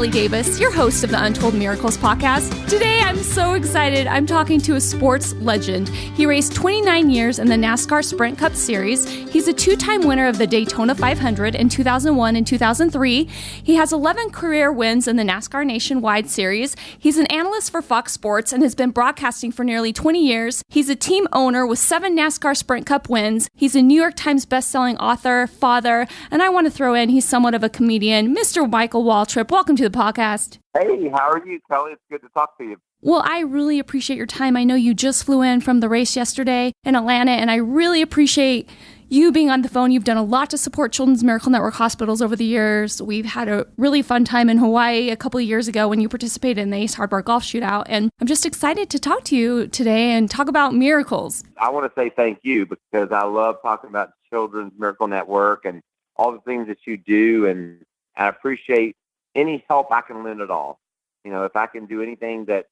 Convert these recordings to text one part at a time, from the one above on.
Kelly Davis, your host of the Untold Miracles podcast. Today, I'm so excited. I'm talking to a sports legend. He raced 29 years in the Nascar Sprint Cup Series. He's a two-time winner of the Daytona 500 in 2001 and 2003. He has 11 career wins in the Nascar Nationwide Series. He's an analyst for Fox Sports and has been broadcasting for nearly 20 years. He's a team owner with 7 NASCAR Sprint Cup wins. He's a New York Times bestselling author, father, and I want to throw in he's somewhat of a comedian, Mr. Michael Waltrip. Welcome to the podcast. Hey, how are you, Kelly? It's good to talk to you. Well, I really appreciate your time. I know you just flew in from the race yesterday in Atlanta, and I really appreciate you being on the phone. You've done a lot to support Children's Miracle Network hospitals over the years. We've had a really fun time in Hawaii a couple of years ago when you participated in the Ace Hardware Golf Shootout, and I'm just excited to talk to you today and talk about miracles. I want to say thank you because I love talking about Children's Miracle Network and all the things that you do, and I appreciate any help I can lend at all. You know, if I can do anything that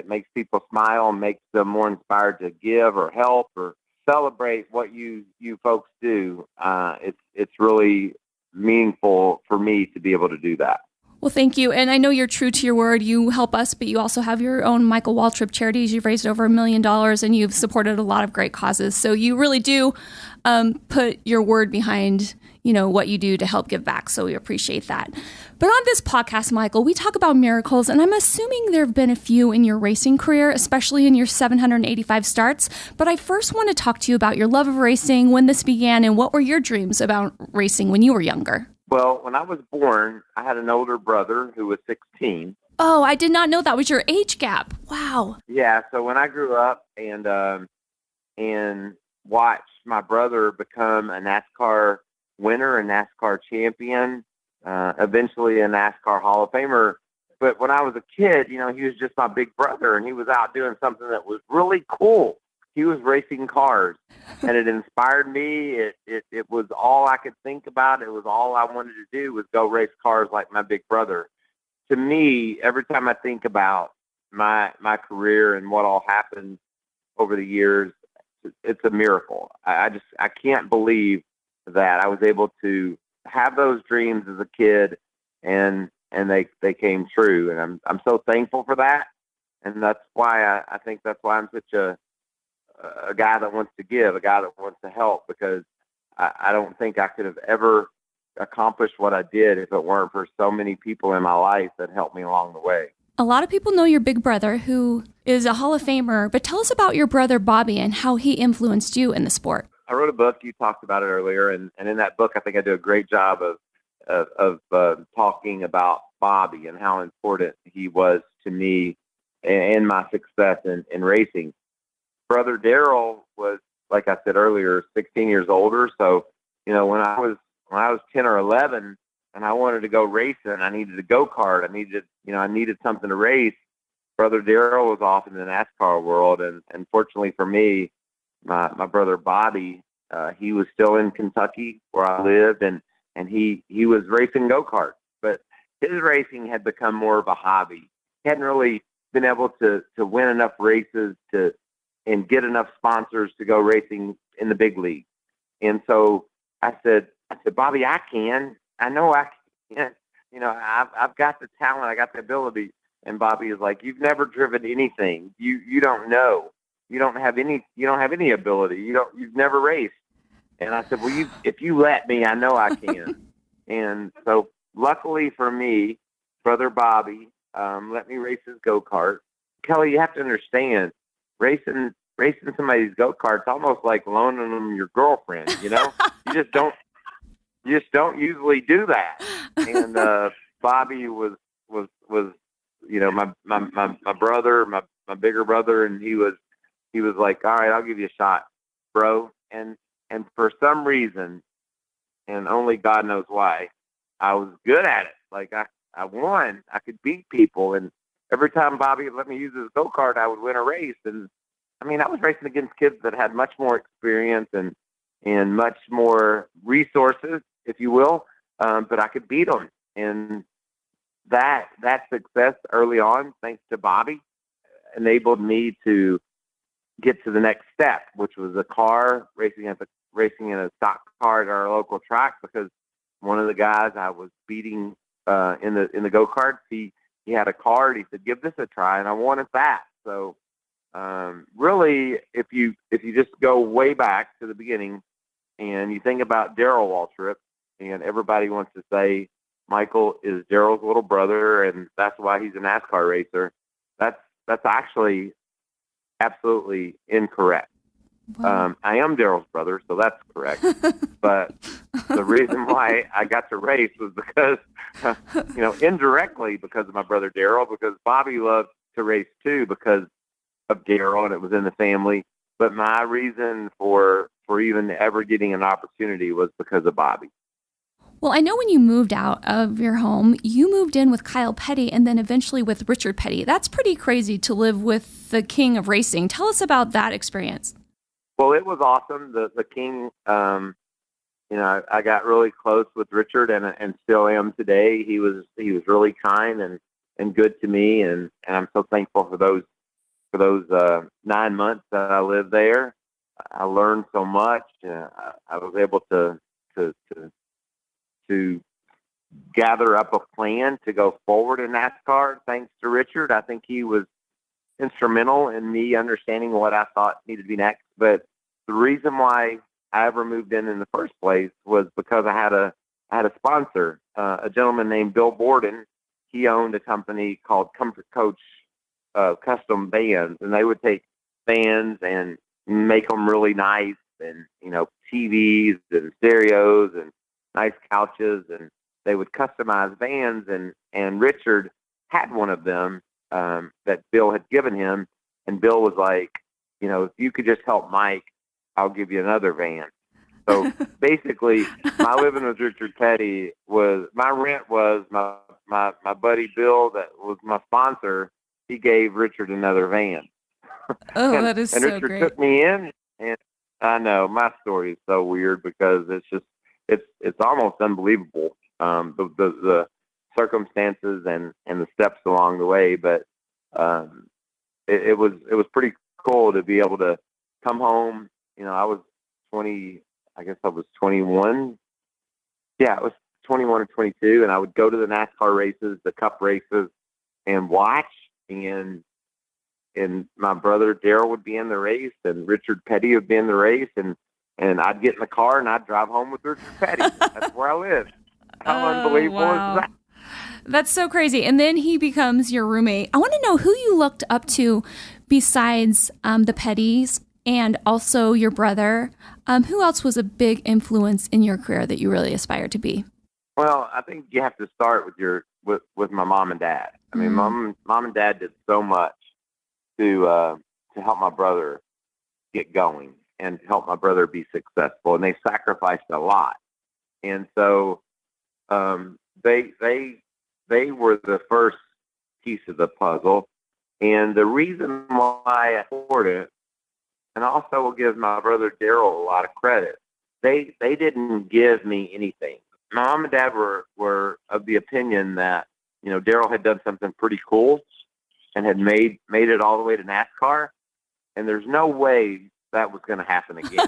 makes people smile and makes them more inspired to give or help or celebrate what you folks do, it's really meaningful for me to be able to do that. Well, thank you. And I know you're true to your word. You help us, but you also have your own Michael Waltrip charities. You've raised over $1 million and you've supported a lot of great causes. So you really do put your word behind, what you do to help give back. So we appreciate that. But on this podcast, Michael, we talk about miracles, and I'm assuming there have been a few in your racing career, especially in your 785 starts. But I first want to talk to you about your love of racing, when this began, and what were your dreams about racing when you were younger? Well, when I was born, I had an older brother who was 16. Oh, I did not know that was your age gap. Wow. Yeah, so when I grew up and watched my brother become a NASCAR winner, a NASCAR champion, eventually a NASCAR Hall of Famer. But when I was a kid, he was just my big brother, and he was out doing something that was really cool. He was racing cars, and it inspired me. It was all I could think about. It was all I wanted to do was go race cars like my big brother. To me, every time I think about my career and what all happened over the years, it's a miracle. I can't believe that I was able to have those dreams as a kid, and they came true. And I'm so thankful for that. And that's why I think that's why I'm such a guy that wants to give, a guy that wants to help, because I don't think I could have ever accomplished what I did if it weren't for so many people in my life that helped me along the way. A lot of people know your big brother, who is a Hall of Famer, but tell us about your brother Bobby and how he influenced you in the sport. I wrote a book. You talked about it earlier, and in that book, I think I do a great job of talking about Bobby and how important he was to me and my success in racing. Brother Daryl was, like I said earlier, 16 years older. So, when I was 10 or 11 and I wanted to go racing, I needed a go-kart. I needed something to race. Brother Daryl was off in the NASCAR world. And fortunately for me, my brother Bobby, he was still in Kentucky where I lived, and he was racing go-karts. But his racing had become more of a hobby. He hadn't really been able to win enough races and get enough sponsors to go racing in the big league. And so I said, Bobby, I can. I know I can. I've got the talent. I got the ability. And Bobby is like, you've never driven anything. You don't know. You don't have any ability. You've never raced. And I said, well, if you let me, I know I can. And so luckily for me, brother Bobby let me race his go-kart. Kelly, you have to understand, racing somebody's go-kart's almost like loaning them your girlfriend, You just don't usually do that. And Bobby was my brother, my bigger brother, and he was like, all right, I'll give you a shot, bro. And for some reason, and only God knows why, I was good at it. Like I won. I could beat people, and every time Bobby let me use his go-kart, I would win a race. And I was racing against kids that had much more experience and much more resources, if you will, but I could beat them. And that success early on, thanks to Bobby, enabled me to get to the next step, which was a car racing in a stock car at our local track, because one of the guys I was beating in the go-karts. He had a card. He said, "Give this a try," and I wanted that. So really, if you just go way back to the beginning and you think about Darrell Waltrip, and everybody wants to say Michael is Darrell's little brother, and that's why he's a NASCAR racer. That's actually absolutely incorrect. Wow. I am Darrell's brother, so that's correct. But the reason why I got to race was because, indirectly because of my brother Darrell, because Bobby loved to race too because of Darrell, and it was in the family. But my reason for even ever getting an opportunity was because of Bobby. Well, I know when you moved out of your home, you moved in with Kyle Petty and then eventually with Richard Petty. That's pretty crazy to live with the king of racing. Tell us about that experience. Well, it was awesome. The king, I got really close with Richard and still am today. He was really kind and good to me, and I'm so thankful for those 9 months that I lived there. I learned so much. I was able to gather up a plan to go forward in NASCAR. Thanks to Richard, I think he was instrumental in me understanding what I thought needed to be next. But the reason why I ever moved in the first place was because I had a sponsor, a gentleman named Bill Borden. He owned a company called Comfort Coach Custom Vans, and they would take vans and make them really nice, and TVs and stereos and nice couches, and they would customize vans. And Richard had one of them that Bill had given him, and Bill was like, if you could just help Mike, I'll give you another van. So basically, my living with Richard Petty was, my rent was my buddy Bill, that was my sponsor. He gave Richard another van. Oh, that is and so Richard great. took me in, and I know my story is so weird because it's almost unbelievable, the circumstances and the steps along the way. But it was pretty cool to be able to come home. I was 20. I guess I was 21. Yeah, I was 21 or 22, and I would go to the NASCAR races, the Cup races, and watch. And my brother Darrell would be in the race, and Richard Petty would be in the race, and I'd get in the car and I'd drive home with Richard Petty. That's where I live. How unbelievable is that? That's so crazy. And then he becomes your roommate. I want to know who you looked up to besides the Pettys and also your brother. Who else was a big influence in your career that you really aspired to be? Well, I think you have to start with my mom and dad. I mean, mom and dad did so much to help my brother get going and to help my brother be successful, and they sacrificed a lot. And so they were the first piece of the puzzle, and the reason why I afford it, and also will give my brother Darrell a lot of credit. They didn't give me anything. My mom and dad were of the opinion that Darrell had done something pretty cool and had made it all the way to NASCAR, and there's no way that was going to happen again.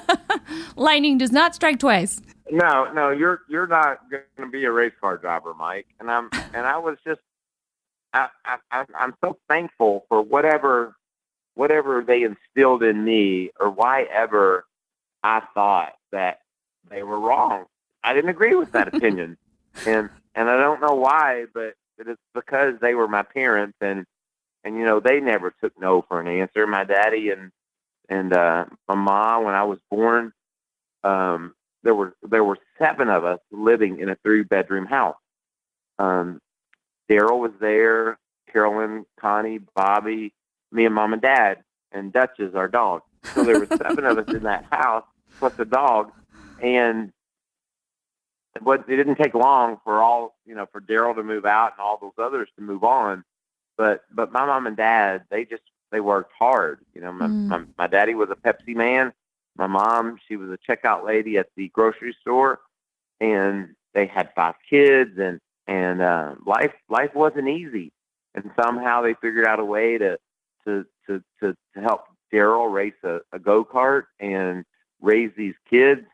Lightning does not strike twice. No, you're not going to be a race car driver, Mike. And I was just I'm so thankful for whatever they instilled in me, or why ever I thought that they were wrong. I didn't agree with that opinion, and I don't know why, but it's because they were my parents, and they never took no for an answer. My daddy and my mom, when I was born, there were 7 of us living in a 3-bedroom house. Darrell was there, Carolyn, Connie, Bobby, me, and mom and dad, and Dutch is our dog. So there were 7 of us in that house plus a dog, and it didn't take long for for Darrell to move out and all those others to move on. But my mom and dad, they worked hard. My daddy was a Pepsi man. My mom, she was a checkout lady at the grocery store, and they had 5 kids, and life wasn't easy. And somehow they figured out a way to help Darrell race a go-kart and raise these kids.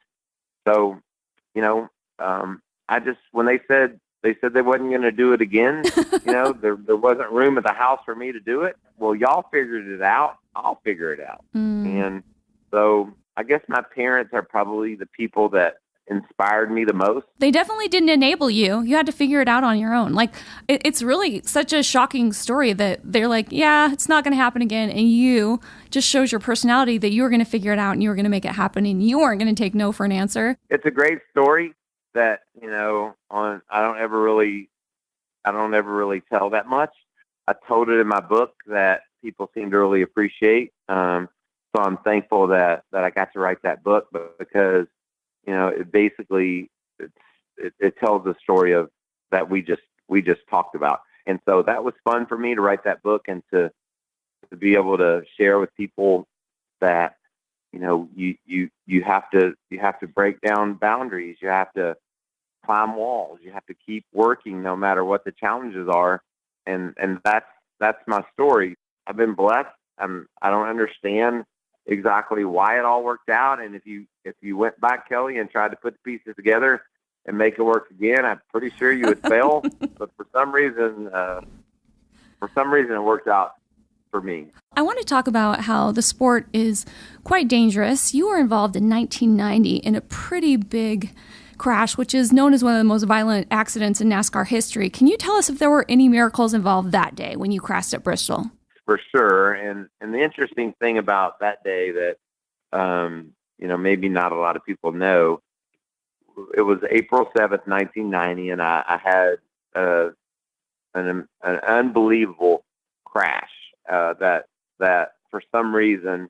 So, when they said they said they wasn't going to do it again. There wasn't room at the house for me to do it. Well, y'all figured it out. I'll figure it out. And so I guess my parents are probably the people that inspired me the most. They definitely didn't enable you. You had to figure it out on your own. Like, it's really such a shocking story that they're like, yeah, it's not going to happen again. And you just shows your personality that you were going to figure it out and you were going to make it happen and you weren't going to take no for an answer. It's a great story that, I don't ever really tell that much. I told it in my book that people seem to really appreciate. So I'm thankful that I got to write that book, because it basically it tells the story of that we just talked about. And so that was fun for me to write that book and to be able to share with people that you have to break down boundaries, you have to climb walls, you have to keep working no matter what the challenges are, and that's my story. I've been blessed. I don't understand exactly why it all worked out, and if you went back, Kelly, and tried to put the pieces together and make it work again, I'm pretty sure you would fail. But for some reason it worked out for me. I want to talk about how the sport is quite dangerous. You were involved in 1990 in a pretty big crash, which is known as one of the most violent accidents in NASCAR history. Can you tell us if there were any miracles involved that day when you crashed at Bristol? For sure. And the interesting thing about that day that, maybe not a lot of people know, it was April 7th, 1990, and I had an unbelievable crash that for some reason,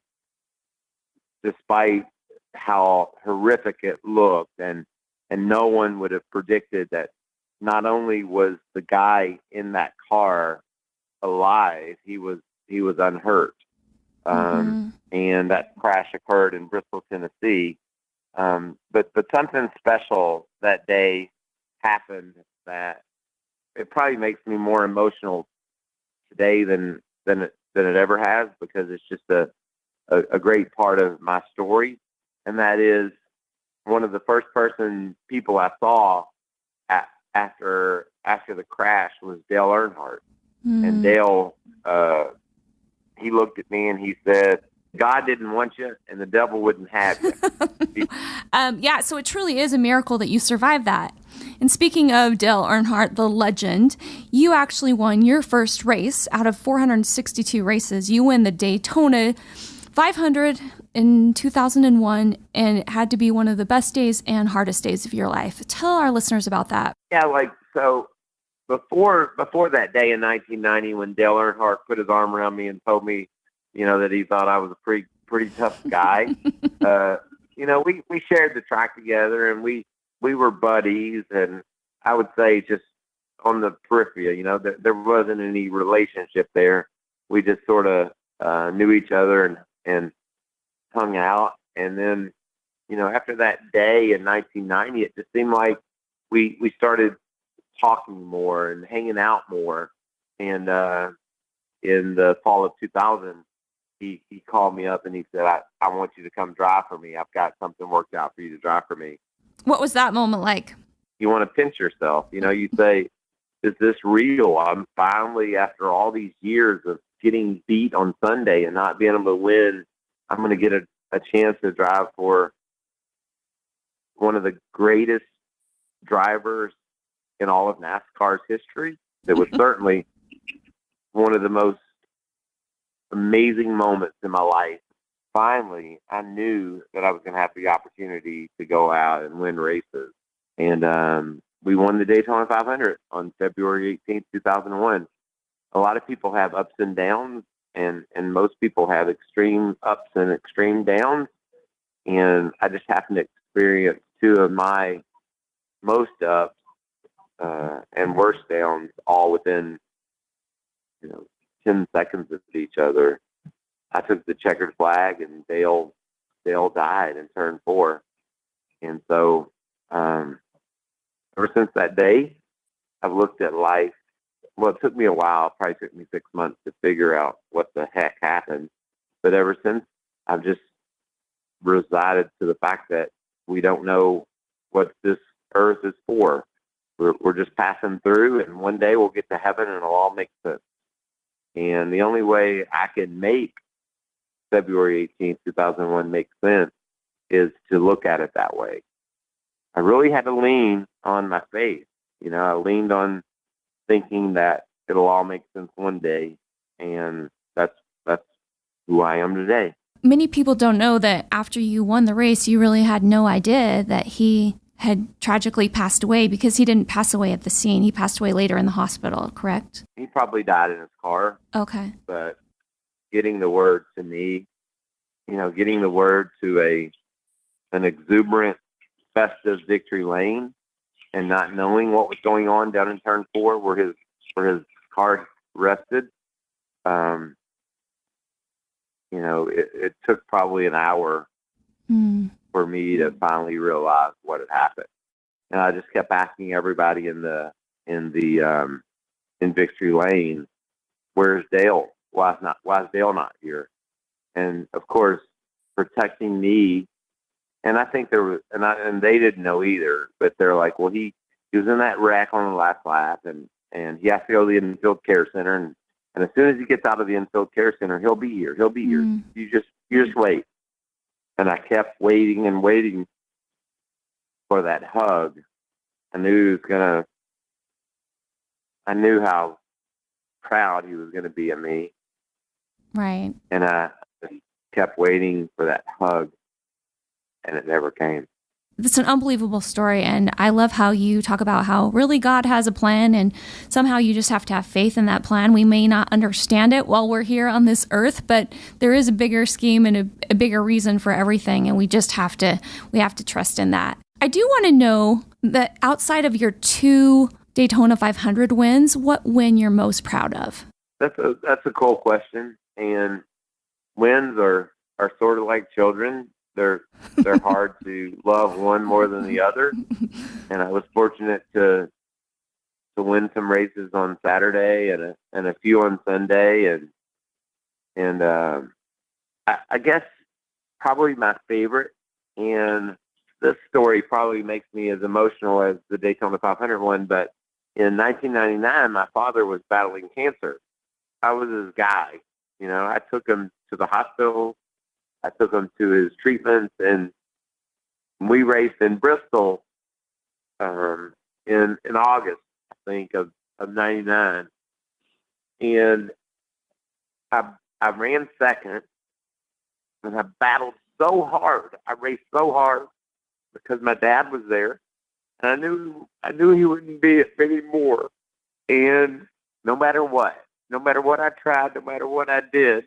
despite how horrific it looked, and no one would have predicted that not only was the guy in that car alive, he was unhurt. And that crash occurred in Bristol, Tennessee. But something special that day happened that it probably makes me more emotional today than it ever has, because it's just a great part of my story. And that is one of the first people I saw after the crash was Dale Earnhardt. And Dale, he looked at me and he said, God didn't want you and the devil wouldn't have you. Yeah, so it truly is a miracle that you survived that. And speaking of Dale Earnhardt, the legend, you actually won your first race out of 462 races. You win the Daytona 500 in 2001, and it had to be one of the best days and hardest days of your life. Tell our listeners about that. Yeah, so before that day in 1990, when Dale Earnhardt put his arm around me and told me, that he thought I was a pretty tough guy, we shared the track together, and we were buddies, and I would say just on the periphery, there wasn't any relationship there. We just sort of knew each other and hung out. And then, after that day in 1990, it just seemed like we started talking more and hanging out more. And in the fall of 2000, he called me up and he said, I want you to come drive for me. I've got something worked out for you to drive for me. What was that moment like? You want to pinch yourself. You say, is this real? I'm finally, after all these years of getting beat on Sunday and not being able to win, I'm going to get a chance to drive for one of the greatest drivers in all of NASCAR's history. It was certainly one of the most amazing moments in my life. Finally, I knew that I was going to have the opportunity to go out and win races. And we won the Daytona 500 on February 18th, 2001. A lot of people have ups and downs, and most people have extreme ups and extreme downs. And I just happened to experience two of my most ups and worst downs all within 10 seconds of each other. I took the checkered flag, and Dale died in turn 4. And so ever since that day, I've looked at life. Well, it took me a while. It probably took me 6 months to figure out what the heck happened. But ever since, I've just resided to the fact that we don't know what this earth is for. we're just passing through, and one day we'll get to heaven and it'll all make sense. And the only way I can make February 18th, 2001 make sense is to look at it that way. I really had to lean on my faith. I leaned on thinking that it'll all make sense one day, and that's who I am today. Many people don't know that after you won the race, you really had no idea that he had tragically passed away, because he didn't pass away at the scene. He passed away later in the hospital, correct? He probably died in his car. Okay. But getting the word to me, getting the word to an exuberant, festive victory lane, and not knowing what was going on down in turn 4 where his car rested, it took probably an hour for me to finally realize what had happened. And I just kept asking everybody in victory lane, "Where's Dale? Why is Dale not here?" And of course, protecting me. And I think there was, and they didn't know either, but they're like, "Well, he was in that wreck on the last lap, and he has to go to the infield care center, and as soon as he gets out of the infield care center, he'll be here. He'll be here. You just wait." And I kept waiting and waiting for that hug. I knew how proud he was going to be of me. Right. And I just kept waiting for that hug, and it never came. It's an unbelievable story, and I love how you talk about how really God has a plan, and somehow you just have to have faith in that plan. We may not understand it while we're here on this earth, but there is a bigger scheme and a bigger reason for everything, and we have to trust in that. I do want to know that outside of your 2 Daytona 500 wins, what win you're most proud of? That's a cool question, and wins are sort of like children. They're hard to love one more than the other. And I was fortunate to win some races on Saturday and a few on Sunday, and I guess probably my favorite, and this story probably makes me as emotional as the Daytona 500 one, but in 1999 my father was battling cancer. I was his guy. I took him to the hospital. I took him to his treatments, and we raced in Bristol in August, I think, of 99. And I ran second, and I battled so hard. I raced so hard because my dad was there, and I knew he wouldn't be it anymore. And no matter what I tried, no matter what I did,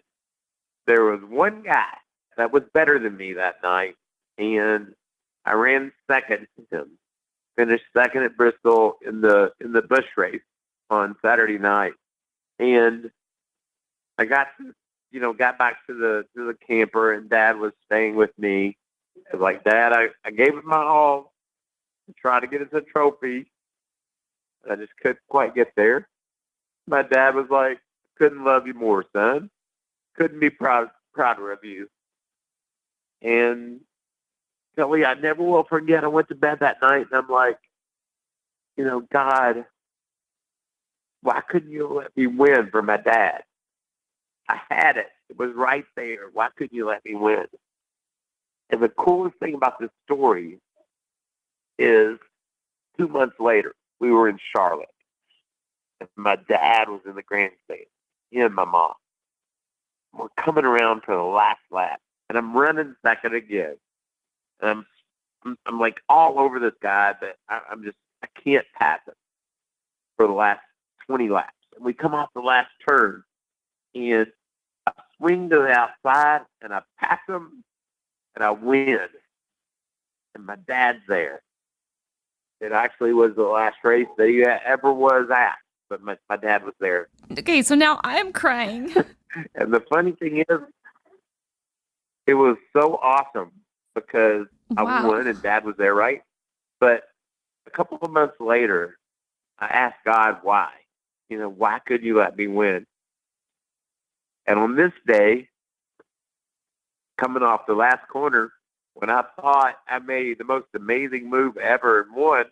there was one guy that was better than me that night, and I ran second to him. Finished second at Bristol in the Busch race on Saturday night, and I got back to the camper, and Dad was staying with me. I was like, "Dad, I gave it my all to try to get us a trophy. I just couldn't quite get there." My dad was like, "Couldn't love you more, son. Couldn't be prouder of you." And Kelly, I never will forget, I went to bed that night, and I'm like, "God, why couldn't you let me win for my dad? I had it. It was right there. Why couldn't you let me win?" And the coolest thing about this story is 2 months later, we were in Charlotte, and my dad was in the grandstand. He and my mom. We're coming around for the last lap, and I'm running second again. And I'm like all over this guy, but I can't pass him for the last 20 laps. And we come off the last turn, and I swing to the outside, and I pass him, and I win. And my dad's there. It actually was the last race that he ever was at, but my dad was there. Okay, so now I'm crying. And the funny thing is, it was so awesome because I won and Dad was there, right? But a couple of months later, I asked God why. Why couldn't you let me win? And on this day, coming off the last corner, when I thought I made the most amazing move ever and won,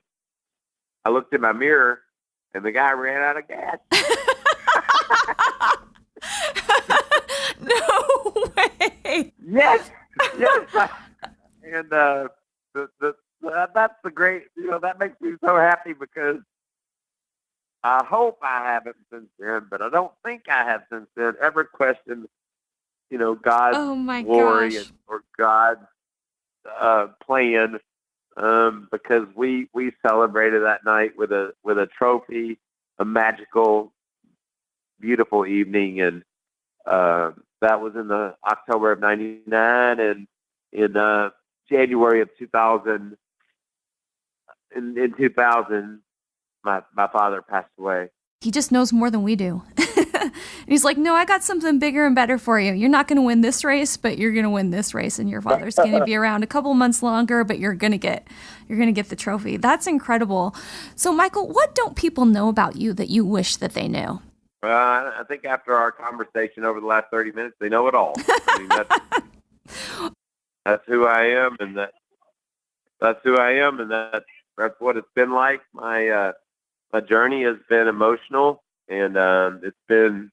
I looked in my mirror, and the guy ran out of gas. No way. Yes. And that's the great, that makes me so happy because I hope I haven't since then, but I don't think I have since then ever questioned, God's Oh my glory gosh. or God's plan, because we celebrated that night with a trophy, a magical, beautiful evening, and that was in the October of '99, and in January of 2000. In 2000, my father passed away. He just knows more than we do. And he's like, no, I got something bigger and better for you. You're not going to win this race, but you're going to win this race, and your father's going to be around a couple months longer, but you're going to get the trophy. That's incredible. So, Michael, what don't people know about you that you wish that they knew? I think after our conversation over the last 30 minutes, they know it all. I mean, that's who I am, and that's who I am, and that's what it's been like. My journey has been emotional, and it's been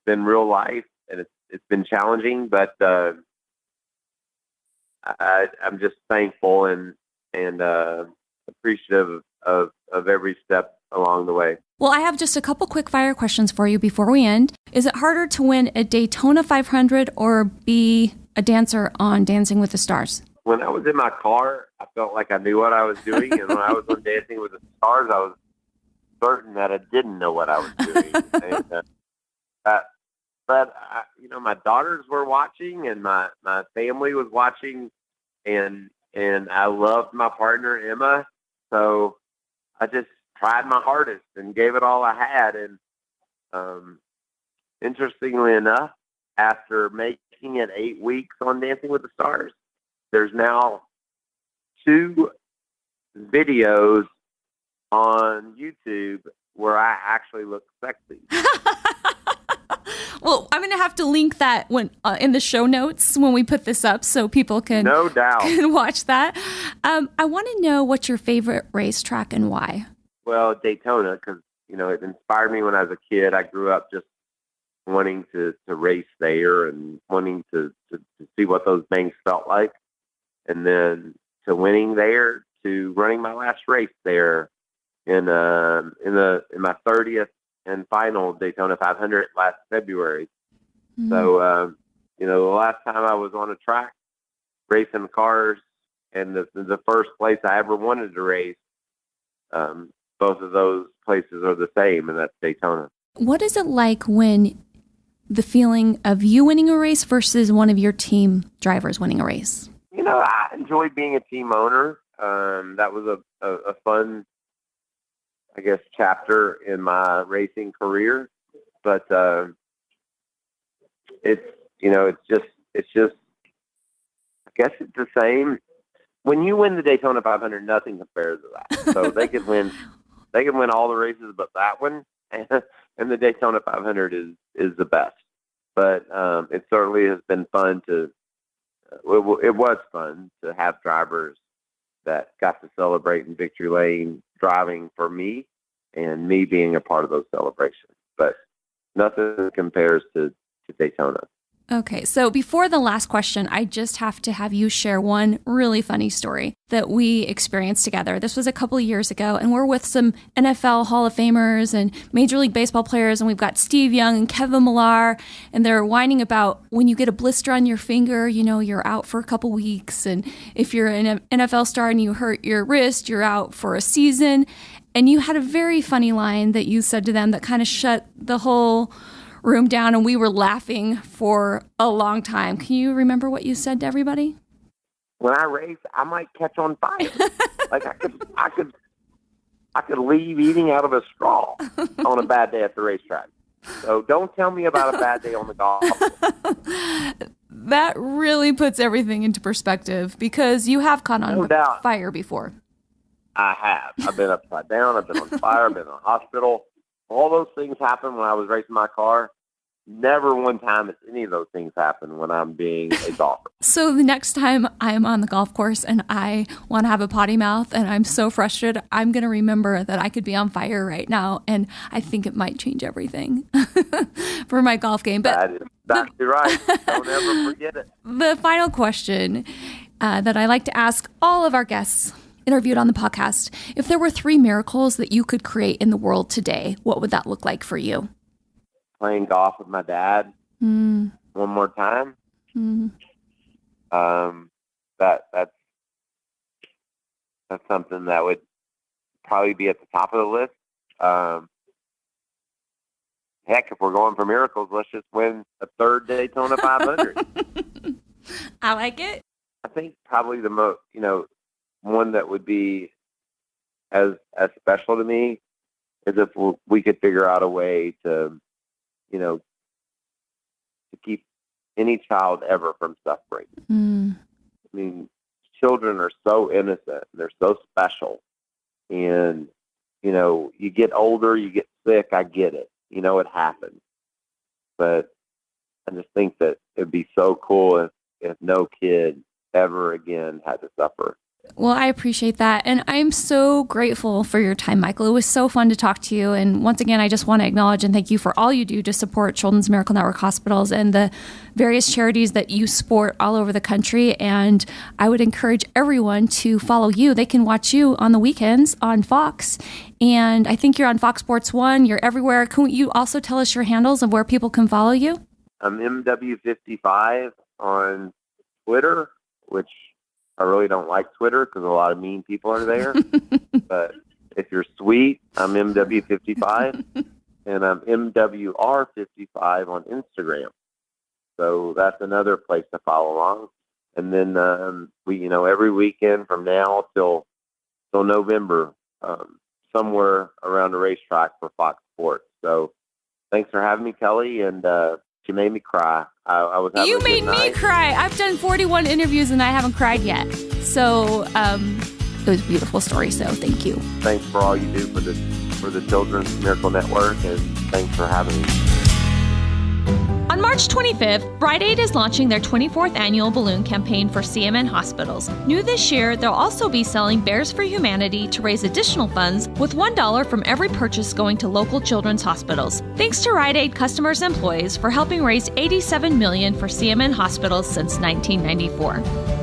real life, and it's been challenging, but I'm just thankful and appreciative of every step along the way. Well, I have just a couple quick fire questions for you before we end. Is it harder to win a Daytona 500 or be a dancer on Dancing with the Stars? When I was in my car, I felt like I knew what I was doing, and when I was on Dancing with the Stars, I was certain that I didn't know what I was doing. But my daughters were watching, and my family was watching, and I loved my partner Emma, so I just tried my hardest and gave it all I had. And interestingly enough, after making it 8 weeks on Dancing with the Stars, there's now 2 videos on YouTube where I actually look sexy. Well, I'm going to have to link that when in the show notes when we put this up so people can, no doubt, can watch that. I want to know what's your favorite racetrack and why. Well, Daytona, because, it inspired me when I was a kid. I grew up just wanting to race there and wanting to see what those banks felt like. And then to winning there, to running my last race there in my 30th and final Daytona 500 last February. Mm-hmm. So, the last time I was on a track racing cars, and the first place I ever wanted to race, both of those places are the same, and that's Daytona. What is it like when the feeling of you winning a race versus one of your team drivers winning a race? I enjoyed being a team owner. That was a fun, I guess, chapter in my racing career. But it's just, I guess it's the same. When you win the Daytona 500, nothing compares to that. So they could win all the races but that one, and the Daytona 500 is the best. But it certainly has been fun it was fun to have drivers that got to celebrate in victory lane driving for me, and me being a part of those celebrations. But nothing compares to Daytona. Okay, so before the last question, I just have to have you share one really funny story that we experienced together. This was a couple of years ago, and we're with some NFL Hall of Famers and Major League Baseball players, and we've got Steve Young and Kevin Millar, and they're whining about when you get a blister on your finger, you're out for a couple weeks, and if you're an NFL star and you hurt your wrist, you're out for a season. And you had a very funny line that you said to them that kind of shut the whole room down, and we were laughing for a long time. Can you remember what you said to everybody? When I race, I might catch on fire. Like I could leave eating out of a straw on a bad day at the racetrack. So don't tell me about a bad day on the golf course. That really puts everything into perspective, because you have caught on fire before. I have. I've been upside down. I've been on fire. I've been in a hospital. All those things happened when I was racing my car. never one time has any of those things happened when I'm being a golfer. So the next time I'm on the golf course and I want to have a potty mouth and I'm so frustrated, I'm going to remember that I could be on fire right now. And I think it might change everything for my golf game. But that is exactly right. Don't ever forget it. The final question that I like to ask all of our guests interviewed on the podcast, if there were 3 miracles that you could create in the world today, what would that look like for you? Playing golf with my dad one more time. That's something that would probably be at the top of the list. Heck, if we're going for miracles, let's just win a 3rd Daytona 500. I like it. I think probably the most, one that would be as special to me is if we could figure out a way to keep any child ever from suffering. I mean, children are so innocent. They're so special. And, you get older, you get sick. I get it. It happens. But I just think that it'd be so cool if no kid ever again had to suffer. Well, I appreciate that. And I'm so grateful for your time, Michael. It was so fun to talk to you. And once again, I just want to acknowledge and thank you for all you do to support Children's Miracle Network hospitals and the various charities that you support all over the country. And I would encourage everyone to follow you. They can watch you on the weekends on Fox. And I think you're on Fox Sports 1. You're everywhere. Can you also tell us your handles of where people can follow you? I'm MW55 on Twitter, which I really don't like Twitter because a lot of mean people are there. But if you're sweet, I'm MW55, and I'm MWR55 on Instagram. So that's another place to follow along. And then we, every weekend from now till November, somewhere around the racetrack for Fox Sports. So thanks for having me, Kelly, and you made me cry. I was having You a good made me night. cry. I've done 41 interviews and I haven't cried yet. So it was a beautiful story. So thank you. Thanks for all you do for the Children's Miracle Network, and thanks for having me. On March 25th, Rite Aid is launching their 24th annual balloon campaign for CMN hospitals. New this year, they'll also be selling Bears for Humanity to raise additional funds, with $1 from every purchase going to local children's hospitals. Thanks to Rite Aid customers and employees for helping raise $87 million for CMN hospitals since 1994.